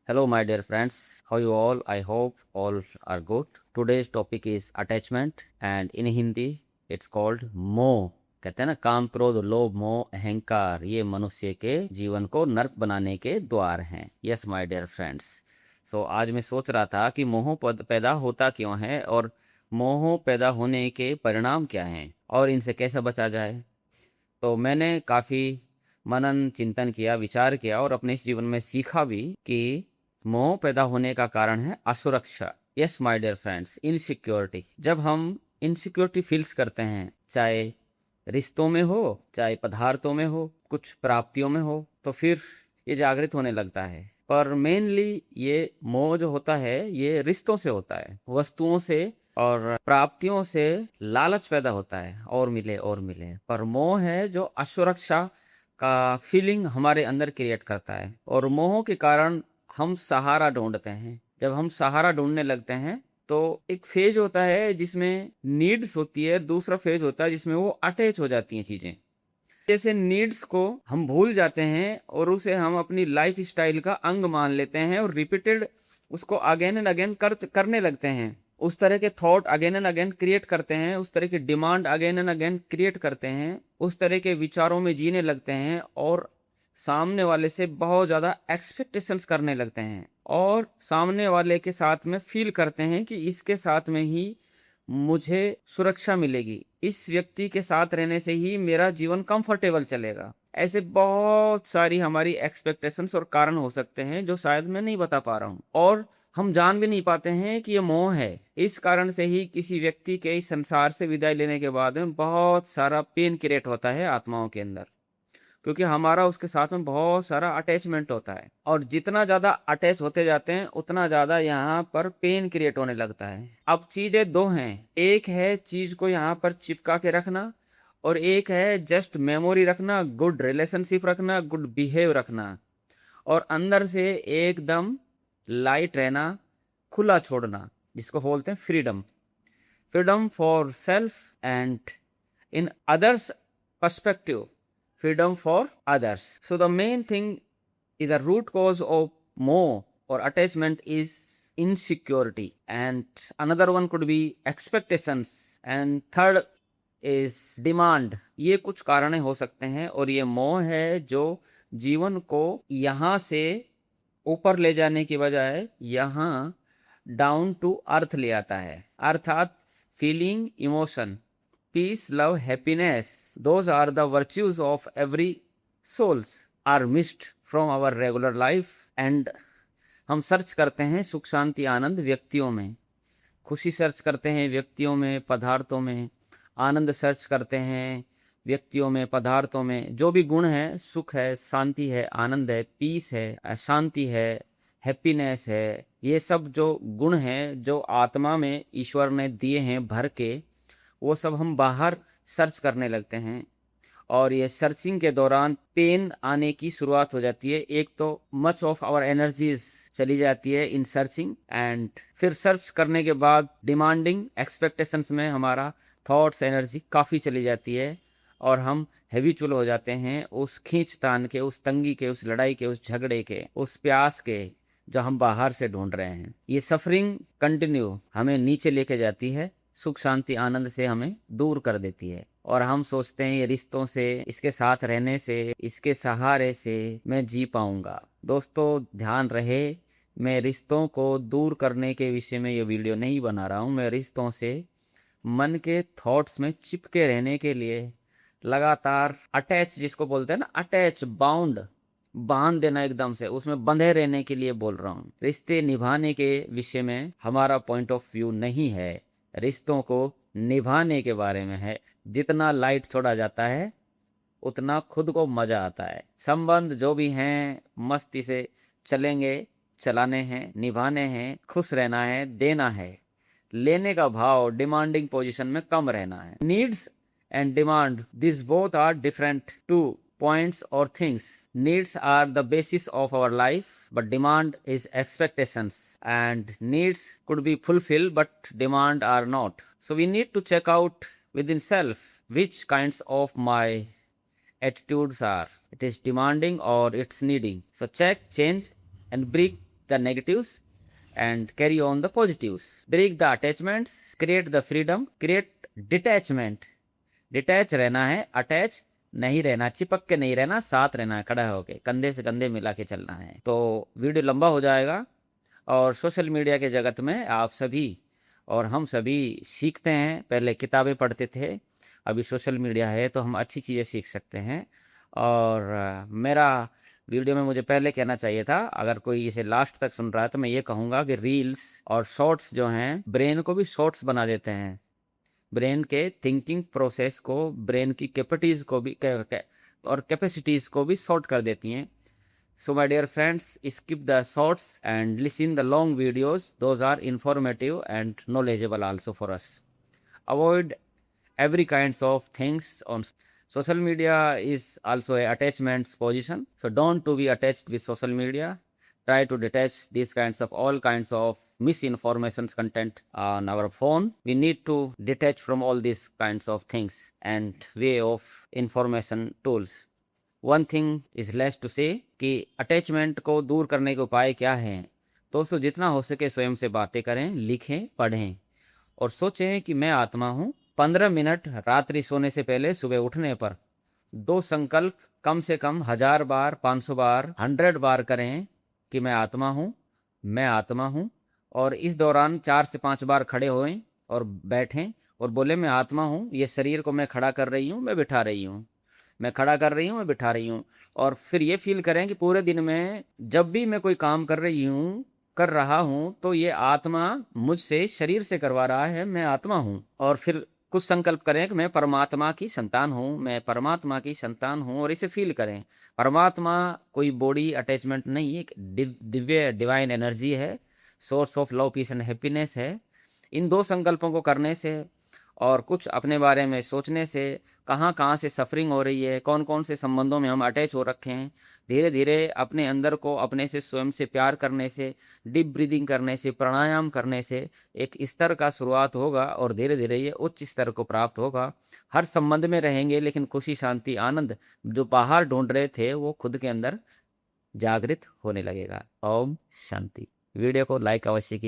Hello, my dear friends. How you all? I hope all are good. Today's topic is attachment, and in Hindi it's called मोह. कहते हैं ना, काम क्रोध लोभ मोह अहंकार ये मनुष्य के जीवन को नर्क बनाने के द्वार हैं. Yes my dear friends. So आज मैं सोच रहा था कि मोह पैदा होता क्यों है और मोह पैदा होने के परिणाम क्या हैं और इनसे कैसे बचा जाए. तो मैंने काफ़ी मनन चिंतन किया, विचार किया और अपने इस जीवन में सीखा भी कि मोह पैदा होने का कारण है असुरक्षा. Yes my dear friends, insecurity. जब हम इनसिक्योरिटी फील्स करते हैं, चाहे रिश्तों में हो, चाहे पदार्थों में हो, कुछ प्राप्तियों में हो, तो फिर ये जागृत होने लगता है. पर मेनली ये मोह जो होता है ये रिश्तों से होता है, वस्तुओं से और प्राप्तियों से लालच पैदा होता है, और मिले और मिले. पर मोह है जो असुरक्षा का फीलिंग हमारे अंदर क्रिएट करता है, और मोह के कारण हम सहारा ढूंढते हैं. जब हम सहारा ढूंढने लगते हैं तो एक फेज होता है जिसमें नीड्स होती है, दूसरा फेज होता है जिसमें वो अटैच हो जाती हैं चीजें. जैसे नीड्स को हम भूल जाते हैं और उसे हम अपनी लाइफ स्टाइल का अंग मान लेते हैं और रिपीटेड उसको अगेन एंड अगेन करने लगते हैं. उस तरह के thought again and again create करते हैं, उस तरह की demand again and again create करते हैं, उस तरह के विचारों में जीने लगते हैं और सामने वाले से बहुत ज़्यादा एक्सपेक्टेशंस करने लगते हैं और सामने वाले के साथ में फील करते हैं कि इसके साथ में ही मुझे सुरक्षा मिलेगी, इस व्यक्ति के साथ रहने से ही मेरा जीवन कंफर्टेबल चलेगा. ऐसे बहुत सारी हमारी एक्सपेक्टेशंस और कारण हो सकते हैं जो शायद मैं नहीं बता पा रहा हूँ, और हम जान भी नहीं पाते हैं कि ये मोह है. इस कारण से ही किसी व्यक्ति के इस संसार से विदाई लेने के बाद में बहुत सारा पेन क्रिएट होता है आत्माओं के अंदर, क्योंकि हमारा उसके साथ में बहुत सारा अटैचमेंट होता है, और जितना ज़्यादा अटैच होते जाते हैं उतना ज़्यादा यहाँ पर पेन क्रिएट होने लगता है. अब चीज़ें दो हैं, एक है चीज़ को यहाँ पर चिपका के रखना, और एक है जस्ट मेमोरी रखना, गुड रिलेशनशिप रखना, गुड बिहेव रखना, और अंदर से एकदम लाइट रहना, खुला छोड़ना, जिसको बोलते हैं freedom. Freedom for self and in others perspective, freedom for others. So the main thing is the root cause of moh or attachment is insecurity, and another one could be expectations, and third is demand. ये कुछ कारण हो सकते हैं, और ये मोह है जो जीवन को यहाँ से ऊपर ले जाने की बजाय यहाँ डाउन टू अर्थ ले आता है. अर्थात feeling, emotion, peace, love, happiness, those are the virtues of every souls, are missed from our regular life. And हम सर्च करते हैं सुख शांति आनंद व्यक्तियों में, खुशी सर्च करते हैं व्यक्तियों में पदार्थों में, आनंद सर्च करते हैं व्यक्तियों में पदार्थों में. जो भी गुण है, सुख है, शांति है, आनंद है, पीस है, शांति है, हैप्पीनेस है, ये सब जो गुण हैं जो आत्मा में ईश्वर ने दिए हैं भर के, वो सब हम बाहर सर्च करने लगते हैं. और ये सर्चिंग के दौरान पेन आने की शुरुआत हो जाती है. एक तो मच ऑफ आवर एनर्जीज चली जाती है इन सर्चिंग, एंड फिर सर्च करने के बाद डिमांडिंग एक्सपेक्टेशंस में हमारा थॉट्स एनर्जी काफ़ी चली जाती है, और हम हैबिचुअल हो जाते हैं उस खींचतान के, उस तंगी के, उस लड़ाई के, उस झगड़े के, उस प्यास के जो हम बाहर से ढूंढ रहे हैं. ये सफरिंग कंटिन्यू हमें नीचे लेके जाती है, सुख शांति आनंद से हमें दूर कर देती है, और हम सोचते हैं ये रिश्तों से, इसके साथ रहने से, इसके सहारे से मैं जी पाऊंगा. दोस्तों ध्यान रहे, मैं रिश्तों को दूर करने के विषय में ये वीडियो नहीं बना रहा हूँ. मैं रिश्तों से मन के थॉट्स में चिपके रहने के लिए लगातार अटैच, जिसको बोलते हैं ना अटैच, बाउंड, बांध देना एकदम से, उसमें बंधे रहने के लिए बोल रहा हूँ. रिश्ते निभाने के विषय में हमारा पॉइंट ऑफ व्यू नहीं है, रिश्तों को निभाने के बारे में है. जितना लाइट छोड़ा जाता है उतना खुद को मजा आता है. संबंध जो भी हैं मस्ती से चलेंगे, चलाने हैं, निभाने हैं, खुश रहना है, देना है, लेने का भाव डिमांडिंग पोजीशन में कम रहना है. Needs and demand, this both are different two points or things. Needs are the basis of our life, but demand is expectations, and needs could be fulfilled but demand are not. So we need to check out within self which kinds of my attitudes are, it is demanding or it's needing. So check, change and the negatives and carry on the positives. Break the attachments, create the freedom, create detachment. Detach रहना है, attach नहीं रहना, चिपक के नहीं रहना, साथ रहना है, खड़ा होके कंधे से कंधे मिला के चलना है। तो वीडियो लंबा हो जाएगा और सोशल मीडिया के जगत में आप सभी और हम सभी सीखते हैं। पहले किताबें पढ़ते थे, अभी सोशल मीडिया है तो हम अच्छी चीज़ें सीख सकते हैं। और मेरा वीडियो में मुझे पहले कहना चाहिए था, अगर कोई इसे लास्ट तक सुन रहा है तो मैं ये कहूँगा कि रील्स और शॉर्ट्स जो हैं ब्रेन को भी शॉर्ट्स बना देते हैं, ब्रेन के थिंकिंग प्रोसेस को, ब्रेन की कैपेसिटीज़ को भी और कैपेसिटीज़ को भी शॉर्ट कर देती हैं। So my dear friends, skip the shorts and listen the long videos, those are informative and knowledgeable also for us. Avoid every kinds of things on social media is also a attachments position, so don't to be attached with social media. Try to detach these kinds of all kinds of misinformation content on our phone. We need to detach from all these kinds of things and way of information tools. One thing is less to say कि attachment को दूर करने के उपाय क्या हैं। दोस्तों, जितना हो सके स्वयं से बातें करें, लिखें, पढ़ें और सोचें कि मैं आत्मा हूँ। 15 मिनट रात्रि सोने से पहले सुबह उठने पर 2 संकल्प कम से कम 1000 बार, 500 बार, 100 बार करें कि मैं आत्मा हूँ, मैं आत्मा हूँ। और इस दौरान 4 से 5 बार खड़े होएं और बैठें और बोले मैं आत्मा हूँ, ये शरीर को मैं खड़ा कर रही हूँ, मैं बिठा रही हूँ, मैं खड़ा कर रही हूँ, मैं बिठा रही हूँ। और फिर ये फील करें कि पूरे दिन में जब भी मैं कोई काम कर रहा हूँ तो ये आत्मा मुझसे, शरीर से करवा रहा है, मैं आत्मा हूँ। और फिर कुछ संकल्प करें कि मैं परमात्मा की संतान हूँ, मैं परमात्मा की संतान हूँ। और इसे फील करें, परमात्मा कोई बॉडी अटैचमेंट नहीं, एक दिव्य डिवाइन एनर्जी है, source of love, peace and happiness है। इन 2 संकल्पों को करने से और कुछ अपने बारे में सोचने से, कहाँ कहाँ से सफरिंग हो रही है, कौन कौन से संबंधों में हम अटैच हो रखे हैं, धीरे धीरे अपने अंदर को अपने से, स्वयं से प्यार करने से, डीप ब्रीदिंग करने से, प्राणायाम करने से एक स्तर का शुरुआत होगा और धीरे धीरे ये उच्च स्तर को प्राप्त होगा। हर संबंध में रहेंगे लेकिन खुशी, शांति, आनंद जो बाहर ढूंढ रहे थे वो खुद के अंदर जागृत होने लगेगा। ओम शांति। वीडियो को लाइक अवश्य कीजिए।